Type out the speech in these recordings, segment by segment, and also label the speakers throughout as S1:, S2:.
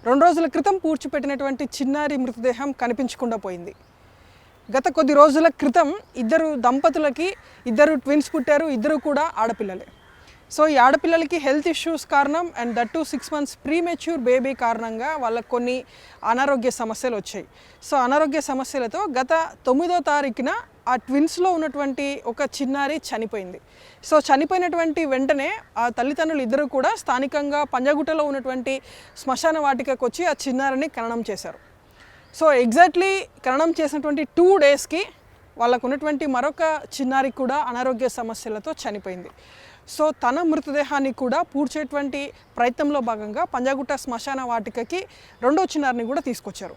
S1: 2 రోజుల క్రితం పూడ్చిపెట్టినటువంటి చిన్నారి మృతదేహం కనిపించకుండా పోయింది. గత కొద్ది రోజుల క్రితం దంపతులకి ఇద్దరు ట్విన్స్ పుట్టారు. ఇద్దరు కూడా ఆడపిల్లలే. సో ఈ ఆడపిల్లలకి హెల్త్ ఇష్యూస్ కారణం and that to 6 months premature baby కారణంగా వాళ్ళకు కొన్ని అనారోగ్య సమస్యలు వచ్చాయి. సో అనారోగ్య సమస్యలతో గత 9వ తారీఖున ఆ ట్విన్స్లో ఉన్నటువంటి ఒక చిన్నారి చనిపోయింది. సో చనిపోయినటువంటి వెంటనే ఆ తల్లిదండ్రులు ఇద్దరు కూడా స్థానికంగా పంజాగుట్టలో ఉన్నటువంటి శ్మశాన వాటికకు వచ్చి ఆ చిన్నారిని ఖననం చేశారు. సో ఎగ్జాక్ట్లీ ఖననం చేసినటువంటి 2 daysకి వాళ్ళకు ఉన్నటువంటి మరొక చిన్నారి కూడా అనారోగ్య సమస్యలతో చనిపోయింది. సో తన మృతదేహాన్ని కూడా పూడ్చేటువంటి ప్రయత్నంలో భాగంగా పంజాగుట్ట శ్మశాన వాటికకి 2వ చిన్నారిని కూడా తీసుకొచ్చారు.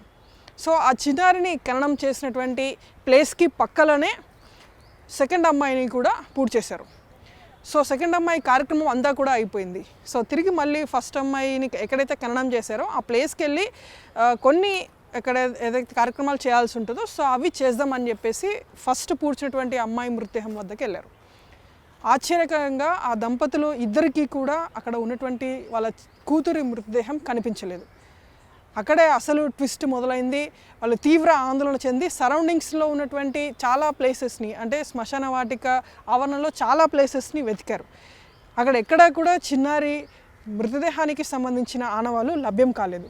S1: సో ఆ చిన్నారిని ఖననం చేసినటువంటి ప్లేస్కి పక్కలోనే సెకండ్ అమ్మాయిని కూడా పూడ్చేశారు. సో సెకండ్ అమ్మాయి కార్యక్రమం అంతా కూడా అయిపోయింది. సో తిరిగి మళ్ళీ ఫస్ట్ అమ్మాయిని ఎక్కడైతే ఖననం చేశారో ఆ ప్లేస్కి వెళ్ళి కొన్ని ఎక్కడ ఏదైతే కార్యక్రమాలు చేయాల్సి ఉంటుందో సో అవి చేద్దామని చెప్పేసి ఫస్ట్ పూడ్చినటువంటి అమ్మాయి మృతదేహం వద్దకు వెళ్ళారు. ఆశ్చర్యకరంగా ఆ దంపతులు ఇద్దరికీ కూడా అక్కడ ఉన్నటువంటి వాళ్ళ కూతురి మృతదేహం కనిపించలేదు. అక్కడే అసలు ట్విస్ట్ మొదలైంది. వాళ్ళు తీవ్ర ఆందోళన చెంది సరౌండింగ్స్లో ఉన్నటువంటి చాలా ప్లేసెస్ని అంటే శ్మశాన వాటిక ఆవరణలో చాలా ప్లేసెస్ని వెతికారు. అక్కడ ఎక్కడా కూడా చిన్నారి మృతదేహానికి సంబంధించిన ఆనవాళ్ళు లభ్యం కాలేదు.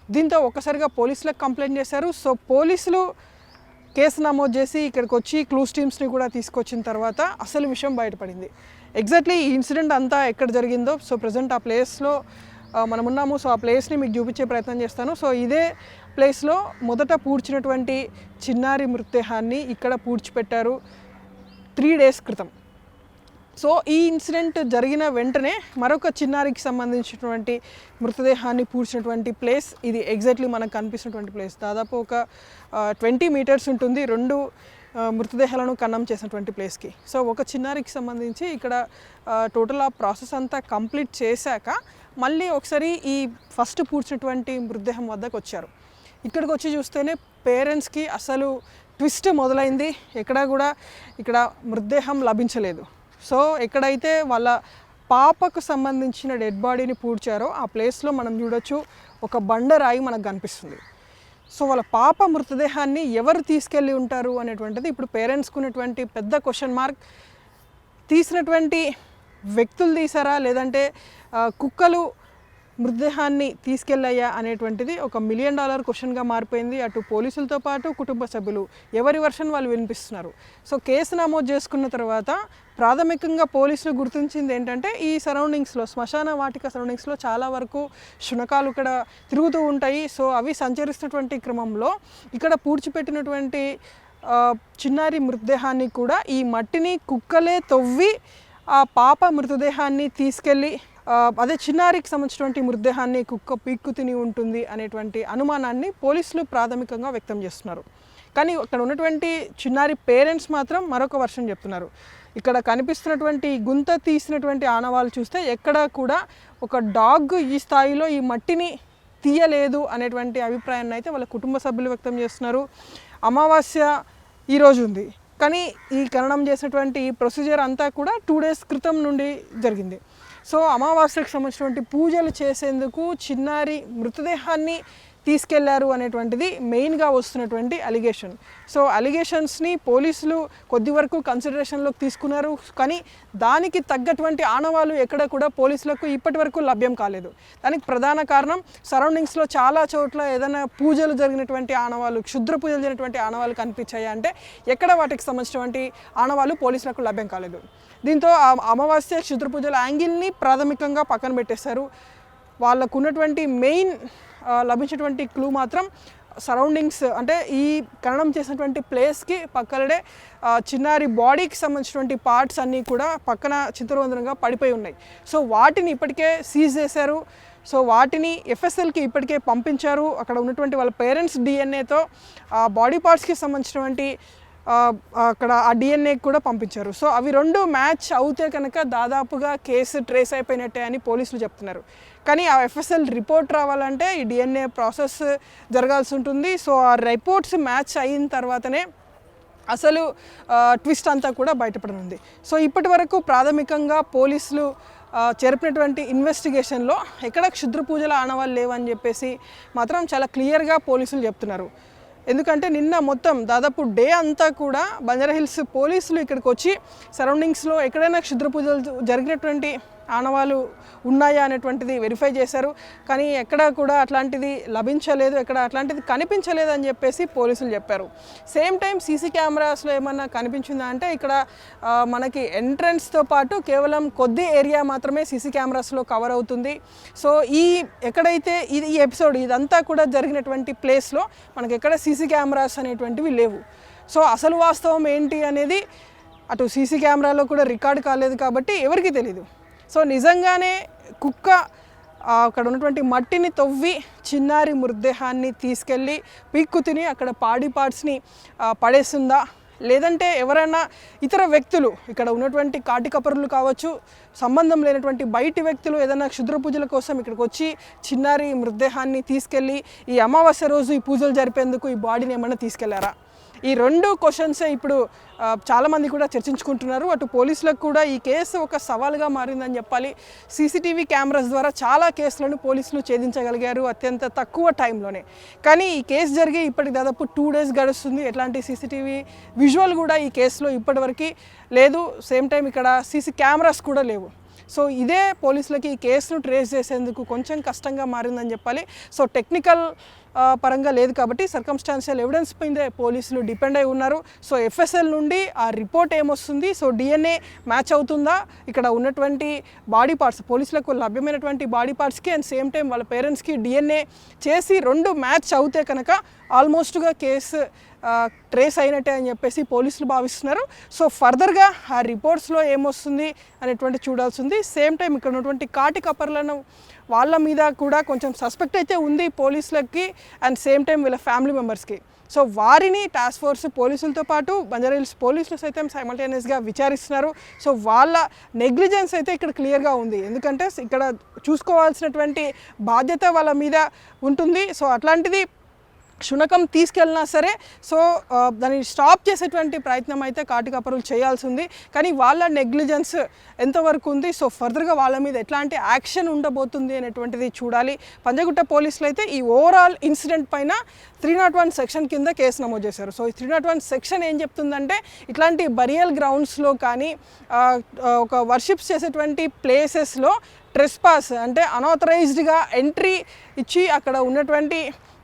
S1: దీంతో ఒక్కసారిగా పోలీసులకు కంప్లైంట్ చేశారు. సో పోలీసులు కేసు నమోదు చేసి ఇక్కడికి వచ్చి క్లూస్ టీమ్స్ని కూడా తీసుకొచ్చిన తర్వాత అసలు విషయం బయటపడింది. ఎగ్జాక్ట్లీ ఈ ఇన్సిడెంట్ అంతా ఎక్కడ జరిగిందో సో ప్రజెంట్ ఆ ప్లేస్లో మనం ఉన్నాము. సో ఆ ప్లేస్ని మీకు చూపించే ప్రయత్నం చేస్తాను. సో ఇదే ప్లేస్లో మొదట పూడ్చినటువంటి చిన్నారి మృతదేహాన్ని ఇక్కడ పూడ్చిపెట్టారు 3 days క్రితం. సో ఈ ఇన్సిడెంట్ జరిగిన వెంటనే మరొక చిన్నారికి సంబంధించినటువంటి మృతదేహాన్ని పూడ్చినటువంటి ప్లేస్ ఇది ఎగ్జాక్ట్లీ మనకు కనిపిస్తున్నటువంటి ప్లేస్. దాదాపు ఒక 20 meters ఉంటుంది 2 మృతదేహాలను ఖననం చేసినటువంటి ప్లేస్కి. సో ఒక చిన్నారికి సంబంధించి ఇక్కడ టోటల్ ఆ ప్రాసెస్ అంతా కంప్లీట్ చేశాక మళ్ళీ ఒకసారి ఈ ఫస్ట్ పూడ్చినటువంటి మృతదేహం వద్దకు వచ్చారు. ఇక్కడికి వచ్చి చూస్తేనే పేరెంట్స్కి అసలు ట్విస్ట్ మొదలైంది. ఎక్కడా కూడా ఇక్కడ మృతదేహం లభించలేదు. సో ఎక్కడైతే వాళ్ళ పాపకు సంబంధించిన డెడ్ బాడీని పూడ్చారో ఆ ప్లేస్లో మనం చూడొచ్చు ఒక బండరాయి మనకు కనిపిస్తుంది. సో వాళ్ళ పాప మృతదేహాన్ని ఎవరు తీసుకెళ్ళి ఉంటారు అనేటువంటిది ఇప్పుడు పేరెంట్స్కి ఉన్నటువంటి పెద్ద క్వశ్చన్ మార్క్. తీసినటువంటి వ్యక్తులు తీసారా లేదంటే కుక్కలు మృతదేహాన్ని తీసుకెళ్ళయ్యా అనేటువంటిది ఒక $1 million క్వశ్చన్గా మారిపోయింది. అటు పోలీసులతో పాటు కుటుంబ సభ్యులు ఎవరి వర్షన్ వాళ్ళు వినిపిస్తున్నారు. సో కేసు నమోదు చేసుకున్న తర్వాత ప్రాథమికంగా పోలీసులు గుర్తించింది ఏంటంటే ఈ సరౌండింగ్స్లో శ్మశాన వాటిక సరౌండింగ్స్లో చాలా వరకు శునకాలు ఇక్కడ తిరుగుతూ ఉంటాయి. సో అవి సంచరిస్తున్నటువంటి క్రమంలో ఇక్కడ పూడ్చిపెట్టినటువంటి చిన్నారి మృతదేహాన్ని కూడా ఈ మట్టిని కుక్కలే తవ్వి ఆ పాప మృతదేహాన్ని తీసుకెళ్ళి అదే చిన్నారికి సంబంధించినటువంటి మృతదేహాన్ని కుక్క పీక్కు తిని ఉంటుంది అనేటువంటి అనుమానాన్ని పోలీసులు ప్రాథమికంగా వ్యక్తం చేస్తున్నారు. కానీ అక్కడ ఉన్నటువంటి చిన్నారి పేరెంట్స్ మాత్రం మరొక వర్షన్ చెప్తున్నారు. ఇక్కడ కనిపిస్తున్నటువంటి గుంత తీసినటువంటి ఆనవాళ్ళు చూస్తే ఎక్కడా కూడా ఒక డాగ్ ఈ స్థాయిలో ఈ మట్టిని తీయలేదు అనేటువంటి అభిప్రాయాన్ని అయితే వాళ్ళ కుటుంబ సభ్యులు వ్యక్తం చేస్తున్నారు. అమావాస్య ఈరోజు ఉంది, కానీ ఈ ఖననం చేసినటువంటి ప్రొసీజర్ అంతా కూడా 2 days క్రితం నుండి జరిగింది. సో అమావాస్యకు సంబంధించినటువంటి పూజలు చేసేందుకు చిన్నారి మృతదేహాన్ని తీసుకెళ్లారు అనేటువంటిది మెయిన్గా వస్తున్నటువంటి అలిగేషన్. సో అలిగేషన్స్ని పోలీసులు కొద్ది వరకు కన్సిడరేషన్లోకి తీసుకున్నారు. కానీ దానికి తగ్గటువంటి ఆనవాళ్ళు ఎక్కడ కూడా పోలీసులకు ఇప్పటి వరకు లభ్యం కాలేదు. దానికి ప్రధాన కారణం సరౌండింగ్స్లో చాలా చోట్ల ఏదైనా పూజలు జరిగినటువంటి ఆనవాళ్ళు క్షుద్ర పూజలు జరిగినటువంటి ఆనవాళ్ళు కనిపించాయి అంటే ఎక్కడ వాటికి సంబంధించినటువంటి ఆనవాళ్ళు పోలీసులకు లభ్యం కాలేదు. దీంతో ఆ అమావాస్య క్షుద్ర పూజల యాంగిల్ని ప్రాథమికంగా పక్కన పెట్టేశారు. వాళ్ళకు ఉన్నటువంటి మెయిన్ లభించినటువంటి క్లూ మాత్రం సరౌండింగ్స్ అంటే ఈ ఖననం చేసినటువంటి ప్లేస్కి పక్కనే చిన్నారి బాడీకి సంబంధించినటువంటి పార్ట్స్ అన్నీ కూడా పక్కన చింతరవందరంగా పడిపోయి ఉన్నాయి. సో వాటిని ఇప్పటికే సీజ్ చేశారు. సో వాటిని FSLకి ఇప్పటికే పంపించారు. అక్కడ ఉన్నటువంటి వాళ్ళ పేరెంట్స్ DNAతో ఆ బాడీ పార్ట్స్కి సంబంధించినటువంటి అక్కడ ఆ DNA కూడా పంపించారు. సో అవి 2 మ్యాచ్ అవుతే కనుక దాదాపుగా కేసు ట్రేస్ అయిపోయినట్టే అని పోలీసులు చెప్తున్నారు. కానీ ఆ FSL రిపోర్ట్ రావాలంటే ఈ DNA ప్రాసెస్ జరగాల్సి ఉంటుంది. సో ఆ రిపోర్ట్స్ మ్యాచ్ అయిన తర్వాతనే అసలు ట్విస్ట్ అంతా కూడా బయటపడనుంది. సో ఇప్పటి వరకు ప్రాథమికంగా పోలీసులు జరిపినటువంటి ఇన్వెస్టిగేషన్లో ఎక్కడ క్షుద్ర పూజల ఆనవాళ్ళు లేవని చెప్పేసి మాత్రం చాలా క్లియర్గా పోలీసులు చెప్తున్నారు. ఎందుకంటే నిన్న మొత్తం దాదాపు డే అంతా కూడా బంజారాహిల్స్ పోలీసులు ఇక్కడికి వచ్చి సరౌండింగ్స్లో ఎక్కడైనా క్షుద్ర పూజలు జరిగినటువంటి ఆనవాళ్ళు ఉన్నాయా అనేటువంటిది వెరిఫై చేశారు. కానీ ఎక్కడ కూడా అట్లాంటిది లభించలేదు, ఎక్కడ అట్లాంటిది కనిపించలేదు అని చెప్పేసి పోలీసులు చెప్పారు. సేమ్ టైం సీసీ కెమెరాస్లో ఏమన్నా కనిపించిందా అంటే ఇక్కడ మనకి ఎంట్రన్స్తో పాటు కేవలం కొద్ది ఏరియా మాత్రమే సీసీ కెమెరాస్లో కవర్ అవుతుంది. సో ఎక్కడైతే ఈ ఎపిసోడ్ ఇదంతా కూడా జరిగినటువంటి ప్లేస్లో మనకి ఎక్కడ సీసీ కెమెరాస్ అనేటువంటివి లేవు. సో అసలు వాస్తవం ఏంటి అనేది అటు సీసీ కెమెరాలో కూడా రికార్డ్ కాలేదు కాబట్టి ఎవరికీ తెలీదు. సో నిజంగానే కుక్క అక్కడ ఉన్నటువంటి మట్టిని తవ్వి చిన్నారి మృతదేహాన్ని తీసుకెళ్ళి పీక్కు తిని అక్కడ పాడి పార్ట్స్ని పడేస్తుందా, లేదంటే ఎవరైనా ఇతర వ్యక్తులు ఇక్కడ ఉన్నటువంటి కాటికపరులు కావచ్చు, సంబంధం లేనటువంటి బయటి వ్యక్తులు ఏదైనా క్షుద్ర పూజల కోసం ఇక్కడికి వచ్చి చిన్నారి మృతదేహాన్ని తీసుకెళ్ళి ఈ అమావాస్య రోజు ఈ పూజలు జరిపేందుకు ఈ బాడీని ఏమైనా తీసుకెళ్లారా? ఈ రెండు క్వశ్చన్సే ఇప్పుడు చాలామంది కూడా చర్చించుకుంటున్నారు. అటు పోలీసులకు కూడా ఈ కేసు ఒక సవాల్గా మారిందని చెప్పాలి. సీసీటీవీ కెమెరాస్ ద్వారా చాలా కేసులను పోలీసులు ఛేదించగలిగారు అత్యంత తక్కువ టైంలోనే. కానీ ఈ కేసు జరిగి ఇప్పటికి దాదాపు 2 days గడుస్తుంది. ఎట్లాంటి సీసీటీవీ విజువల్ కూడా ఈ కేసులో ఇప్పటివరకు లేదు. సేమ్ టైం ఇక్కడ సీసీ కెమెరాస్ కూడా లేవు. సో ఇదే పోలీసులకి ఈ కేసును ట్రేస్ చేసేందుకు కొంచెం కష్టంగా మారిందని చెప్పాలి. సో టెక్నికల్ పరంగా లేదు కాబట్టి సర్కమ్స్టాన్షియల్ ఎవిడెన్స్ పైన పోలీసులు డిపెండ్ అయి ఉన్నారు. సో ఎఫ్ఎస్ఎల్ నుండి ఆ రిపోర్ట్ ఏమొస్తుంది, సో డిఎన్ఏ మ్యాచ్ అవుతుందా, ఇక్కడ ఉన్నటువంటి బాడీ పార్ట్స్ పోలీసులకు లభ్యమైనటువంటి బాడీ పార్ట్స్కి అండ్ సేమ్ టైం వాళ్ళ పేరెంట్స్కి డిఎన్ఏ చేసి 2 మ్యాచ్ అవుతే కనుక ఆల్మోస్ట్గా కేసు ట్రేస్ అయినట్టే అని చెప్పేసి పోలీసులు భావిస్తున్నారు. సో ఫర్దర్గా ఆ రిపోర్ట్స్లో ఏమొస్తుంది అనేటువంటి చూడాల్సి ఉంది. సేమ్ టైం ఇక్కడ ఉన్నటువంటి కాటి కపర్లను వాళ్ళ మీద కూడా కొంచెం సస్పెక్ట్ అయితే ఉంది పోలీసులకి అండ్ సేమ్ టైం వీళ్ళ ఫ్యామిలీ మెంబర్స్కి. సో వారిని టాస్క్ ఫోర్స్ పోలీసులతో పాటు బంజారాహిల్స్ పోలీసులు సైతం సైమల్టేనియస్గా విచారిస్తున్నారు. సో వాళ్ళ నెగ్లిజెన్స్ అయితే ఇక్కడ క్లియర్గా ఉంది. ఎందుకంటే ఇక్కడ చూసుకోవాల్సినటువంటి బాధ్యత వాళ్ళ మీద ఉంటుంది. సో అట్లాంటిది శునకం తీసుకెళ్ళినా సరే సో దాన్ని స్టాప్ చేసేటువంటి ప్రయత్నం అయితే కాటికపరులు చేయాల్సి ఉంది. కానీ వాళ్ళ నెగ్లిజెన్స్ ఎంతవరకు ఉంది, సో ఫర్దర్గా వాళ్ళ మీద ఎట్లాంటి యాక్షన్ ఉండబోతుంది అనేటువంటిది చూడాలి. పంజాగుట్ట పోలీసులు అయితే ఈ ఓవరాల్ ఇన్సిడెంట్ పైన 301 సెక్షన్ కింద కేసు నమోదు చేశారు. సో ఈ 301 సెక్షన్ ఏం చెప్తుందంటే ఇట్లాంటి బరియల్ గ్రౌండ్స్లో కానీ ఒక వర్షిప్స్ చేసేటువంటి ప్లేసెస్లో ట్రెస్పాస్ అంటే అనాథరైజ్డ్గా ఎంట్రీ ఇచ్చి అక్కడ ఉన్నటువంటి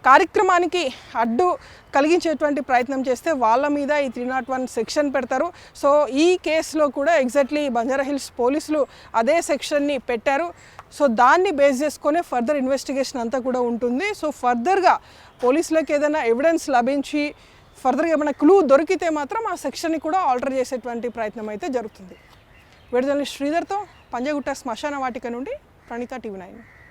S1: కార్యక్రమానికి అడ్డు కలిగించేటువంటి ప్రయత్నం చేస్తే వాళ్ళ మీద ఈ 301 సెక్షన్ పెడతారు. సో ఈ కేసులో కూడా ఎగ్జాక్ట్లీ బంజారాహిల్స్ పోలీసులు అదే సెక్షన్ని పెట్టారు. సో దాన్ని బేస్ చేసుకొని ఫర్దర్ ఇన్వెస్టిగేషన్ అంతా కూడా ఉంటుంది. సో ఫర్దర్గా పోలీసులకు ఏదైనా ఎవిడెన్స్ లభించి ఫర్దర్గా ఏమైనా క్లూ దొరికితే మాత్రం ఆ సెక్షన్ని కూడా ఆల్టర్ చేసేటువంటి ప్రయత్నం అయితే జరుగుతుంది. వీడియో జర్నలిస్ట్ శ్రీధర్తో పంజాగుట్ట శ్మశాన వాటిక నుండి ప్రణీత, TV9.